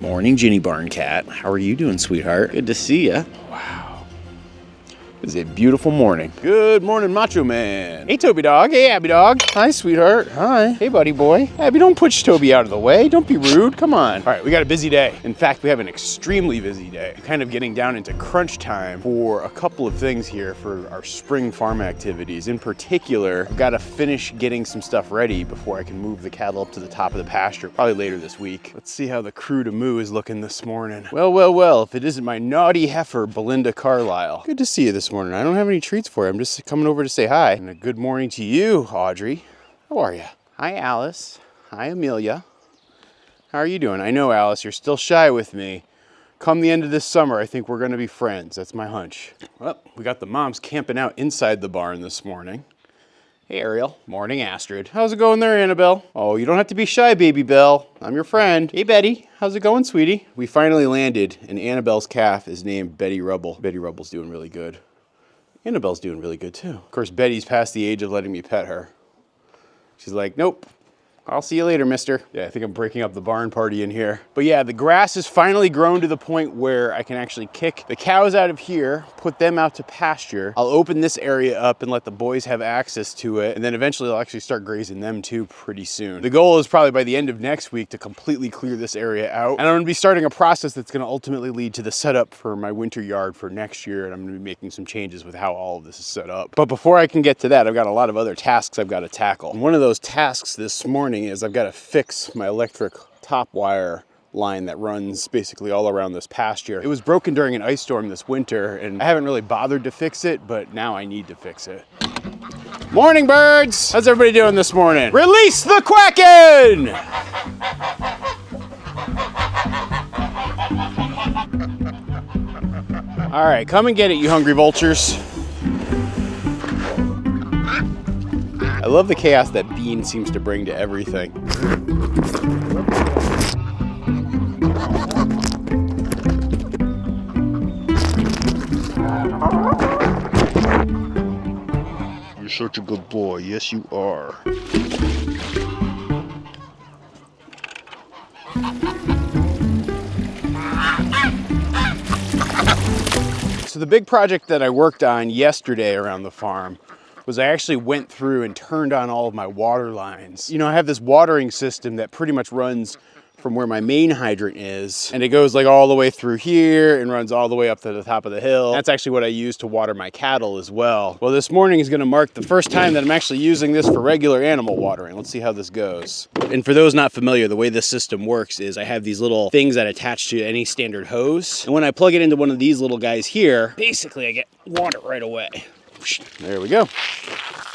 Morning, Ginny Barn Cat. How are you doing, sweetheart? Good to see ya. Wow. It's a beautiful morning. Good morning, Macho Man. Hey, Toby dog. Hey, Abby dog. Hi, sweetheart. Hi. Hey, buddy boy. Abby, don't push Toby out of the way. Don't be rude. Come on. All right, we got a busy day. In fact, we have an extremely busy day. Kind of getting down into crunch time for a couple of things here for our spring farm activities. In particular, I've got to finish getting some stuff ready before I can move the cattle up to the top of the pasture, probably later this week. Let's see how the crew to moo is looking this morning. Well, if it isn't my naughty heifer, Belinda Carlisle. Good to see you this morning. I don't have any treats for you. I'm just coming over to say hi. And a good morning to you, Audrey. How are you? Hi, Alice. Hi, Amelia. How are you doing? I know, Alice, you're still shy with me. Come the end of this summer, I think we're gonna be friends. That's my hunch. Well, we got the moms camping out inside the barn this morning. Hey, Ariel. Morning, Astrid. How's it going there, Annabelle? Oh, you don't have to be shy, baby Belle. I'm your friend. Hey, Betty. How's it going, sweetie? We finally landed, and Annabelle's calf is named Betty Rubble. Betty Rubble's doing really good. Annabelle's doing really good, too. Of course, Betty's past the age of letting me pet her. She's like, nope. I'll see you later, mister. Yeah, I think I'm breaking up the barn party in here. But yeah, the grass has finally grown to the point where I can actually kick the cows out of here, put them out to pasture. I'll open this area up and let the boys have access to it. And then eventually I'll actually start grazing them too pretty soon. The goal is probably by the end of next week to completely clear this area out. And I'm gonna be starting a process that's gonna ultimately lead to the setup for my winter yard for next year. And I'm gonna be making some changes with how all of this is set up. But before I can get to that, I've got a lot of other tasks I've got to tackle. And one of those tasks this morning is I've got to fix my electric top wire line that runs basically all around this pasture. It was broken during an ice storm this winter, and I haven't really bothered to fix it, but now I need to fix it. Morning, birds! How's everybody doing this morning? Release the Kraken! All right, come and get it, you hungry vultures. I love the chaos that Bean seems to bring to everything. You're such a good boy. Yes, you are. So the big project that I worked on yesterday around the farm was I actually went through and turned on all of my water lines. You know, I have this watering system that pretty much runs from where my main hydrant is, and it goes like all the way through here and runs all the way up to the top of the hill. That's actually what I use to water my cattle as well. Well, this morning is gonna mark the first time that I'm actually using this for regular animal watering. Let's see how this goes. And for those not familiar, the way this system works is I have these little things that attach to any standard hose. And when I plug it into one of these little guys here, basically I get water right away. There we go.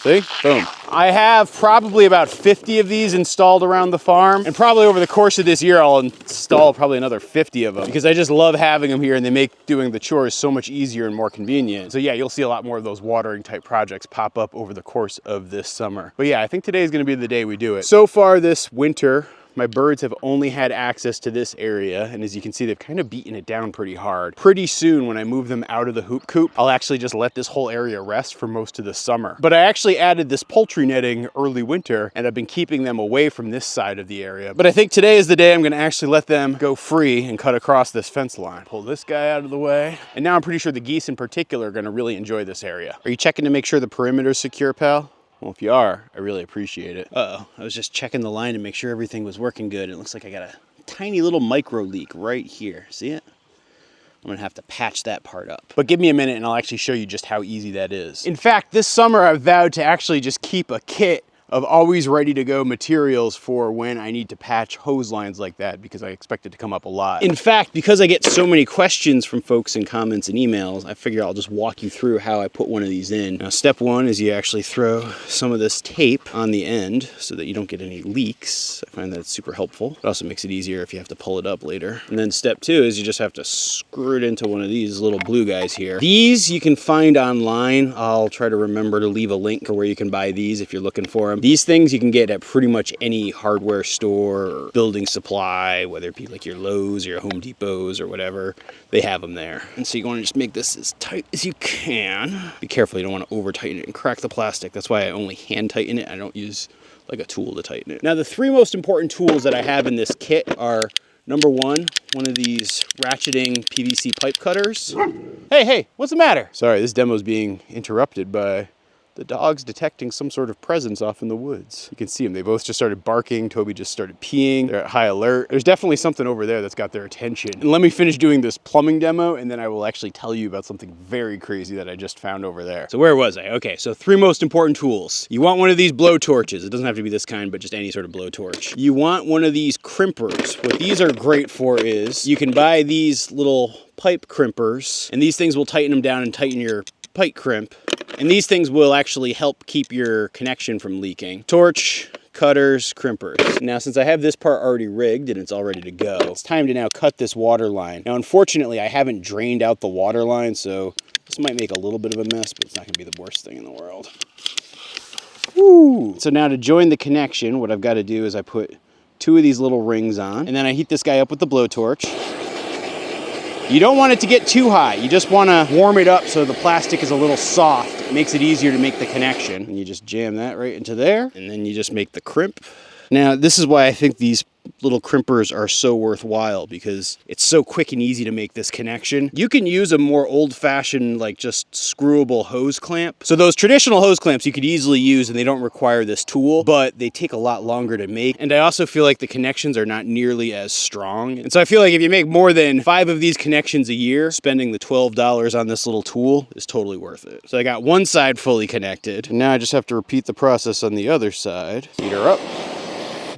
See? Boom. I have probably about 50 of these installed around the farm, and probably over the course of this year I'll install probably another 50 of them because I just love having them here and they make doing the chores so much easier and more convenient. So yeah, you'll see a lot more of those watering type projects pop up over the course of this summer. But yeah, I think today is going to be the day we do it. So far this winter, my birds have only had access to this area, and as you can see, they've kind of beaten it down pretty hard. Pretty soon, when I move them out of the hoop coop, I'll actually just let this whole area rest for most of the summer. But I actually added this poultry netting early winter, and I've been keeping them away from this side of the area. But I think today is the day I'm gonna actually let them go free and cut across this fence line. Pull this guy out of the way. And now I'm pretty sure the geese in particular are gonna really enjoy this area. Are you checking to make sure the perimeter's secure, pal? Well, if you are, I really appreciate it. Uh-oh, I was just checking the line to make sure everything was working good. It looks like I got a tiny little micro leak right here. See it? I'm gonna have to patch that part up. But give me a minute and I'll actually show you just how easy that is. In fact, this summer I've vowed to actually just keep a kit of always ready to go materials for when I need to patch hose lines like that, because I expect it to come up a lot. In fact, because I get so many questions from folks in comments and emails, I figure I'll just walk you through how I put one of these in. Now, step one is you actually throw some of this tape on the end so that you don't get any leaks. I find that it's super helpful. It also makes it easier if you have to pull it up later. And then step two is you just have to screw it into one of these little blue guys here. These you can find online. I'll try to remember to leave a link for where you can buy these if you're looking for them. These things you can get at pretty much any hardware store or building supply, whether it be like your Lowe's or your Home Depot's or whatever, they have them there. And so you want to just make this as tight as you can. Be careful, you don't want to over tighten it and crack the plastic. That's why I only hand tighten it. I don't use like a tool to tighten it. Now the three most important tools that I have in this kit are Number one of these ratcheting PVC pipe cutters. Hey, what's the matter? Sorry, this demo is being interrupted by the dogs detecting some sort of presence off in the woods. You can see them. They both just started barking. Toby just started peeing. They're at high alert. There's definitely something over there that's got their attention. And let me finish doing this plumbing demo, and then I will actually tell you about something very crazy that I just found over there. So where was I? Okay, so 3 most important tools. You want one of these blow torches. It doesn't have to be this kind, but just any sort of blow torch. You want one of these crimpers. What these are great for is you can buy these little pipe crimpers, and these things will tighten them down and tighten your pipe crimp. And these things will actually help keep your connection from leaking. Torch, cutters, crimpers. Now, since I have this part already rigged and it's all ready to go, it's time to now cut this water line. Now, unfortunately, I haven't drained out the water line, so this might make a little bit of a mess, but it's not gonna be the worst thing in the world. Woo! So now to join the connection, what I've got to do is I put 2 of these little rings on, and then I heat this guy up with the blowtorch. You don't want it to get too hot. You just want to warm it up so the plastic is a little soft. It makes it easier to make the connection. And you just jam that right into there, and then you just make the crimp. Now, this is why I think these little crimpers are so worthwhile, because it's so quick and easy to make this connection. You can use a more old-fashioned, like just screwable hose clamp. So those traditional hose clamps you could easily use, and they don't require this tool, but they take a lot longer to make. And I also feel like the connections are not nearly as strong. And so I feel like if you make more than 5 of these connections a year, spending the $12 on this little tool is totally worth it. So I got one side fully connected. And now I just have to repeat the process on the other side. Heat her up.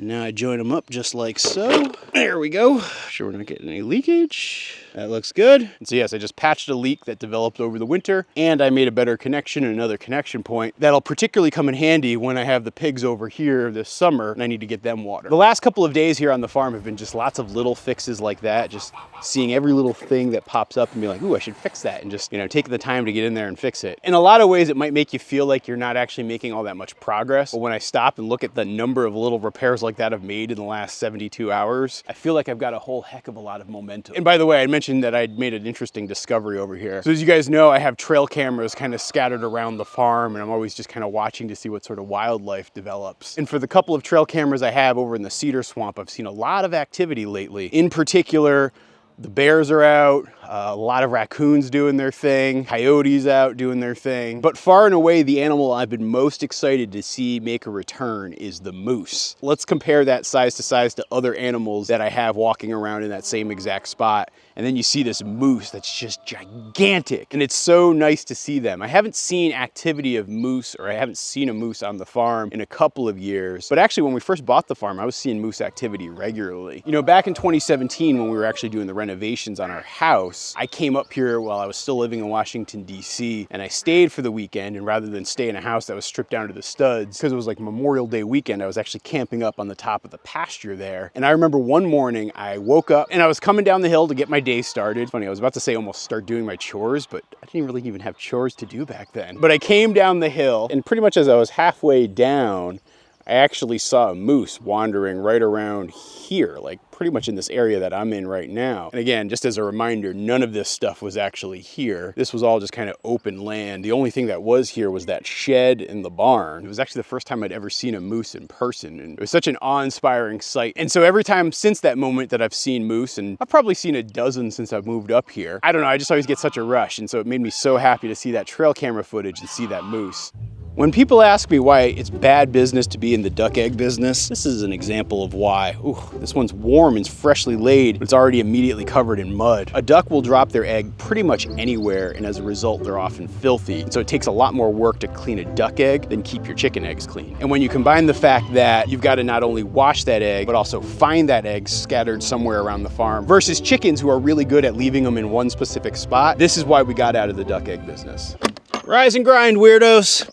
Now I join them up just like so. There we go. Sure we're not getting any leakage. That looks good. And so yes, I just patched a leak that developed over the winter, and I made a better connection and another connection point that'll particularly come in handy when I have the pigs over here this summer and I need to get them water. The last couple of days here on the farm have been just lots of little fixes like that, just seeing every little thing that pops up and be like, ooh, I should fix that, and just, taking the time to get in there and fix it. In a lot of ways, it might make you feel like you're not actually making all that much progress, but when I stop and look at the number of little repairs like that I've made in the last 72 hours, I feel like I've got a whole heck of a lot of momentum. And by the way, I mentioned that I'd made an interesting discovery over here. So as you guys know, I have trail cameras kind of scattered around the farm, and I'm always just kind of watching to see what sort of wildlife develops. And for the couple of trail cameras I have over in the cedar swamp, I've seen a lot of activity lately. In particular, the bears are out, a lot of raccoons doing their thing, coyotes out doing their thing. But far and away, the animal I've been most excited to see make a return is the moose. Let's compare that size to other animals that I have walking around in that same exact spot. And then you see this moose that's just gigantic. And it's so nice to see them. I haven't seen activity of moose, or I haven't seen a moose on the farm in a couple of years. But actually, when we first bought the farm, I was seeing moose activity regularly. Back in 2017, when we were actually doing the renovations on our house, I came up here while I was still living in Washington, D.C., and I stayed for the weekend. And rather than stay in a house that was stripped down to the studs, because it was like Memorial Day weekend, I was actually camping up on the top of the pasture there. And I remember one morning I woke up and I was coming down the hill to get my day started. Funny, I was about to say almost start doing my chores, but I didn't really even have chores to do back then. But I came down the hill, and pretty much as I was halfway down, I actually saw a moose wandering right around here, like pretty much in this area that I'm in right now. And again, just as a reminder, none of this stuff was actually here. This was all just kind of open land. The only thing that was here was that shed and the barn. It was actually the first time I'd ever seen a moose in person, and it was such an awe-inspiring sight. And so every time since that moment that I've seen moose, and I've probably seen a dozen since I've moved up here, I don't know, I just always get such a rush. And so it made me so happy to see that trail camera footage and see that moose. When people ask me why it's bad business to be in the duck egg business, this is an example of why. Ooh, this one's warm and freshly laid, but it's already immediately covered in mud. A duck will drop their egg pretty much anywhere, and as a result, they're often filthy. So it takes a lot more work to clean a duck egg than keep your chicken eggs clean. And when you combine the fact that you've got to not only wash that egg, but also find that egg scattered somewhere around the farm, versus chickens who are really good at leaving them in one specific spot, this is why we got out of the duck egg business. Rise and grind, weirdos.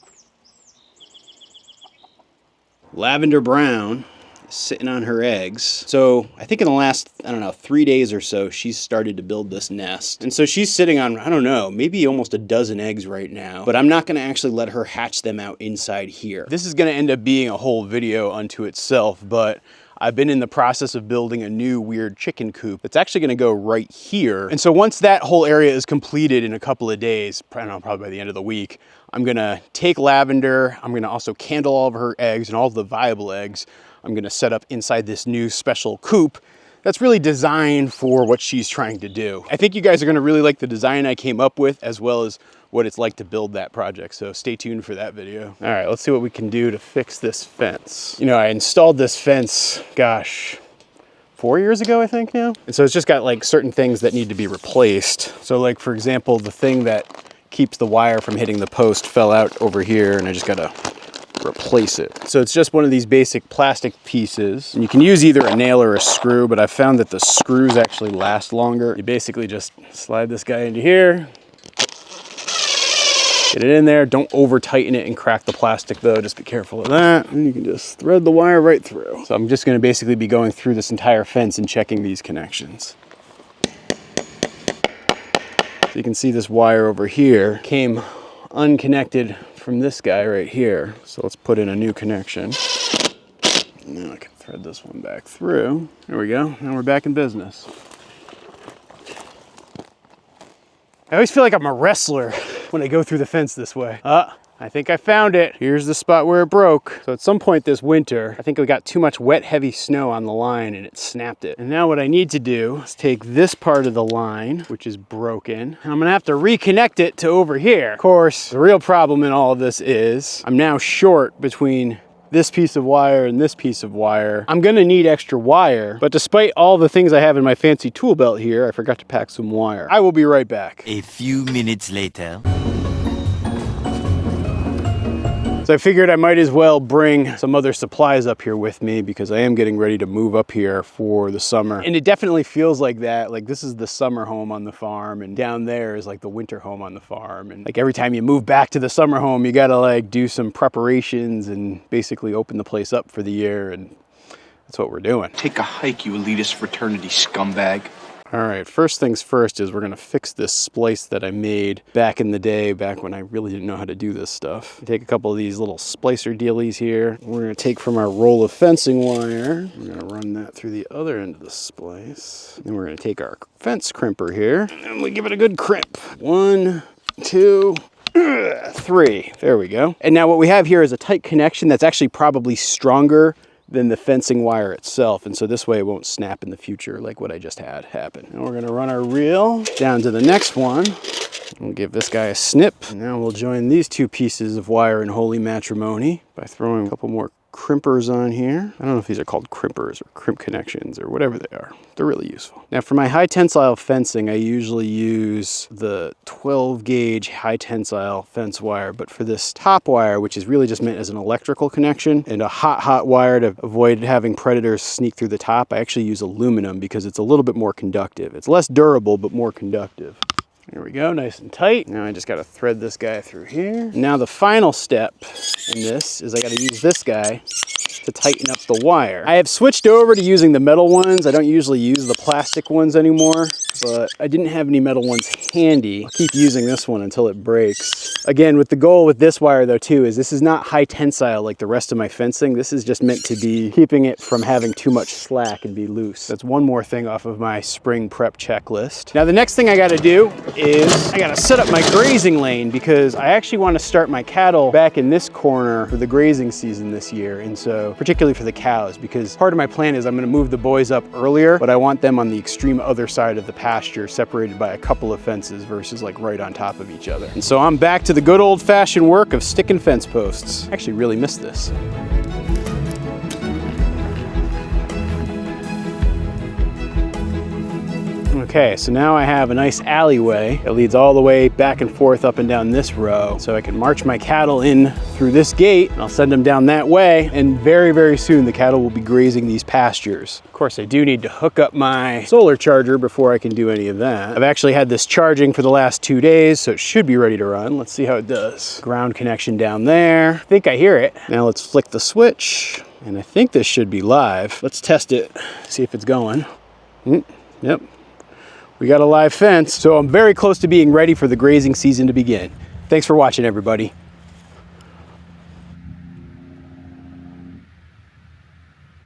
Lavender Brown is sitting on her eggs. So I think in the last, 3 days or so, she's started to build this nest. And so she's sitting on, maybe almost a dozen eggs right now. But I'm not going to actually let her hatch them out inside here. This is going to end up being a whole video unto itself, but I've been in the process of building a new weird chicken coop that's actually gonna go right here. And so once that whole area is completed in a couple of days, probably by the end of the week, I'm gonna take Lavender, I'm gonna also candle all of her eggs and all of the viable eggs. I'm gonna set up inside this new special coop that's really designed for what she's trying to do. I think you guys are gonna really like the design I came up with, as well as what it's like to build that project. So stay tuned for that video. All right, let's see what we can do to fix this fence. You know, I installed this fence, gosh, 4 years ago, I think now. And so it's just got like certain things that need to be replaced. So like, for example, the thing that keeps the wire from hitting the post fell out over here, and I just gotta replace it. So it's just one of these basic plastic pieces. And you can use either a nail or a screw, but I found that the screws actually last longer. You basically just slide this guy into here, get it in there. Don't over tighten it and crack the plastic though. Just be careful of that. And you can just thread the wire right through. So I'm just gonna basically be going through this entire fence and checking these connections. So you can see this wire over here came unconnected from this guy right here. So let's put in a new connection. Now I can thread this one back through. There we go. Now we're back in business. I always feel like I'm a wrestler when I go through the fence this way. I think I found it. Here's the spot where it broke. So at some point this winter, I think we got too much wet, heavy snow on the line and it snapped it. And now what I need to do is take this part of the line, which is broken, and I'm gonna have to reconnect it to over here. Of course, the real problem in all of this is I'm now short between this piece of wire and this piece of wire. I'm gonna need extra wire, but despite all the things I have in my fancy tool belt here, I forgot to pack some wire. I will be right back. A few minutes later. So I figured I might as well bring some other supplies up here with me because I am getting ready to move up here for the summer. And it definitely feels like that. Like this is the summer home on the farm and down there is like the winter home on the farm. And like every time you move back to the summer home, you gotta like do some preparations and basically open the place up for the year. And that's what we're doing. Take a hike, you elitist fraternity scumbag. All right, first things first is we're gonna fix this splice that I made back in the day, back when I really didn't know how to do this stuff. Take a couple of these little splicer dealies here. We're gonna take from our roll of fencing wire, we're gonna run that through the other end of the splice. Then we're gonna take our fence crimper here, and we give it a good crimp. 1, 2, 3, there we go. And now what we have here is a tight connection that's actually probably stronger than the fencing wire itself, and so this way it won't snap in the future like what I just had happen. And we're gonna run our reel down to the next one. We'll give this guy a snip. And now we'll join these two pieces of wire in holy matrimony by throwing a couple more crimpers on here. I don't know if these are called crimpers or crimp connections or whatever they are. They're really useful. Now for my high tensile fencing, I usually use the 12 gauge high tensile fence wire, but for this top wire, which is really just meant as an electrical connection and a hot wire to avoid having predators sneak through the top, I actually use aluminum because it's a little bit more conductive. It's less durable, but more conductive. There we go, nice and tight. Now I just gotta thread this guy through here. Now the final step in this is I gotta use this guy to tighten up the wire. I have switched over to using the metal ones. I don't usually use the plastic ones anymore, but I didn't have any metal ones handy. I'll keep using this one until it breaks. Again, with the goal with this wire though too, is this is not high tensile like the rest of my fencing. This is just meant to be keeping it from having too much slack and be loose. That's one more thing off of my spring prep checklist. Now the next thing I gotta do is I gotta set up my grazing lane because I actually wanna start my cattle back in this corner for the grazing season this year. And so particularly for the cows, because part of my plan is I'm gonna move the boys up earlier, but I want them on the extreme other side of the pasture, separated by a couple of fences versus like right on top of each other. And so I'm back to the good old fashioned work of sticking fence posts. I actually really miss this. Okay, so now I have a nice alleyway that leads all the way back and forth up and down this row. So I can march my cattle in through this gate and I'll send them down that way. And very, very soon the cattle will be grazing these pastures. Of course, I do need to hook up my solar charger before I can do any of that. I've actually had this charging for the last 2 days, so it should be ready to run. Let's see how it does. Ground connection down there. I think I hear it. Now let's flick the switch. And I think this should be live. Let's test it, see if it's going. Yep. We got a live fence, so I'm very close to being ready for the grazing season to begin. Thanks for watching, everybody.